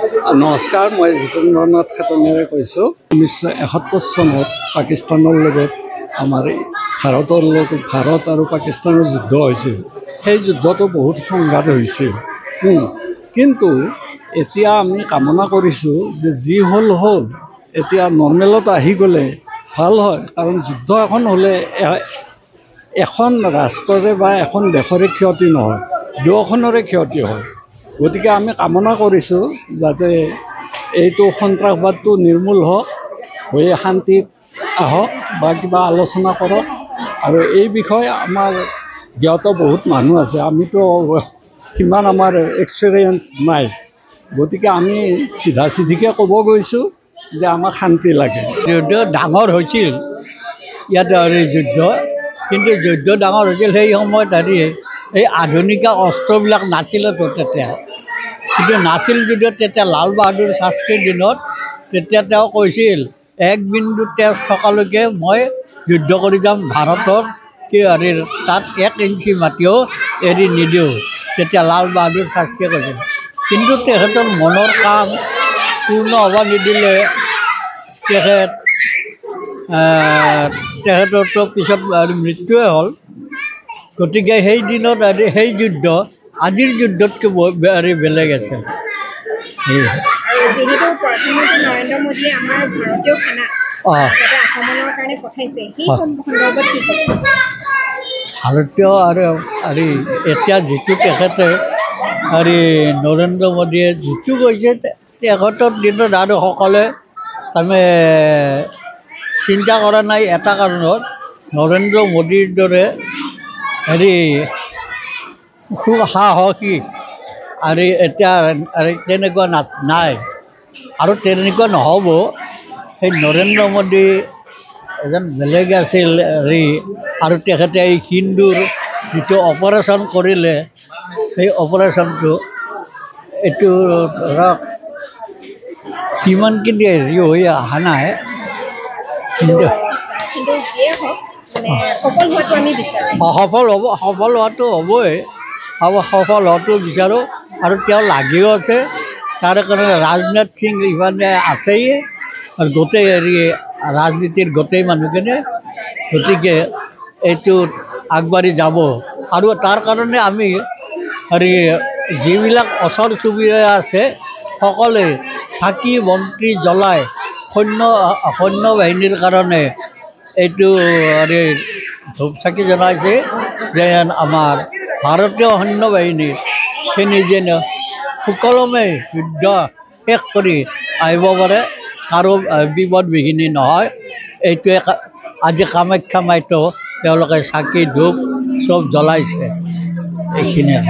নমস্কাৰ, মই জিতেন্দ্ৰনাথ খেতনিয়াৰে কৈছোঁ। 1971 চনত পাকিস্তানৰ লগত আমাৰ ভাৰত আৰু পাকিস্তানৰ যুদ্ধ হৈছিল। সেই যুদ্ধটো বহুত সংঘাত হৈছিল। কিন্তু এতিয়া আমি কামনা কৰিছোঁ যে যি হ'ল এতিয়া নৰ্মেলত আহি গ'লে ভাল হয়। কাৰণ যুদ্ধ এখন হ'লে এখন ৰাষ্ট্ৰৰে বা এখন দেশৰে ক্ষতি নহয়, দুয়োখনৰে ক্ষতি হয়। গতিকে আমি কামনা কৰিছোঁ যাতে এইটো সন্ত্ৰাসবাদটো নিৰ্মূল হওক, হৈ শান্তিত আহক বা কিবা আলোচনা কৰক। আৰু এই বিষয়ে আমাৰ জ্ঞাত বহুত মানুহ আছে, আমিতো সিমান আমাৰ এক্সপিৰিয়েঞ্চ নাই। গতিকে আমি চিধাচিধিকৈ ক'ব গৈছোঁ যে আমাক শান্তি লাগে। যুদ্ধ ডাঙৰ হৈছিল ইয়াত যুদ্ধ, কিন্তু যুদ্ধ ডাঙৰ হৈছিল সেই সময়ত এই আধুনিক অস্ত্ৰবিলাক নাছিলেতো তেতিয়া। কিন্তু নাছিল যদিও তেতিয়া লাল বাহাদুৰ শাস্ত্ৰীৰ দিনত তেতিয়া তেওঁ কৈছিল 1 বিন্দু তেজ থকালৈকে মই যুদ্ধ কৰি যাম, ভাৰতৰ তাত 1 ইঞ্চি মাটিও এৰি নিদিওঁ। তেতিয়া লাল বাহাদুৰ শাস্ত্ৰীয়ে কৈছিল। কিন্তু তেখেতৰ মনৰ কাম পূৰ্ণ হ'ব নিদিলে তেখেতৰতো পিছত মৃত্যুৱে হ'ল। গতিকে সেই দিনত সেই যুদ্ধ আজিৰ যুদ্ধতকৈ বেলেগ আছে। যিহেতু প্ৰধানমন্ত্ৰী নৰেন্দ্ৰ মোদীয়ে আমাৰ ভাৰতীয় সেনা আক্ৰমণৰ কাৰণে পঠাইছে, সেই সন্দৰ্ভত কি ক'ব? ভাৰতীয় আৰু এতিয়া যিটো তেখেতে নৰেন্দ্ৰ মোদীয়ে যিটো কৈছে, তেখেতৰ দিনত আৰু সকলোৱে তাৰমানে চিন্তা কৰা নাই এটা কাৰণত, নৰেন্দ্ৰ মোদীৰ দৰে খুব সাহসী আৰু এতিয়া তেনেকুৱা নাই আৰু তেনেকুৱা নহ'ব। সেই নৰেন্দ্ৰ মোদী এজন বেলেগ আছিল আৰু তেখেতে এই হিন্দুৰ যিটো অপাৰেশ্যন কৰিলে, সেই অপাৰেশ্যনটো এইটো ধৰক সিমানখিনি হৈ অহা নাই। কিন্তু সফল হোৱাটো হ'বই, সফল হোৱাটো বিচাৰোঁ আৰু তেওঁ লাগিও আছে। তাৰ কাৰণে ৰাজনাথ সিং ইফালে আছেই আৰু গোটেই ৰাজনীতিৰ গোটেই মানুহখিনি, গতিকে এইটোত আগবাঢ়ি যাব। আৰু তাৰ কাৰণে আমি যিবিলাক ওচৰ চুবুৰীয়া আছে সকলোৱে চাকি বন্তি জ্বলাই সৈন্য বাহিনীৰ কাৰণে এইটো ধূপ চাকি জনাইছে যে আমাৰ ভাৰতীয় সৈন্য বাহিনীখিনি যেন সুকলমে যুদ্ধ শেষ কৰি আহিব পাৰে, কাৰো বিপদ বিঘিনি নহয়। এইটোৱে আজি কামাখ্যা মাইতো তেওঁলোকে চাকি ধূপ চব জ্বলাইছে। এইখিনিয়ে।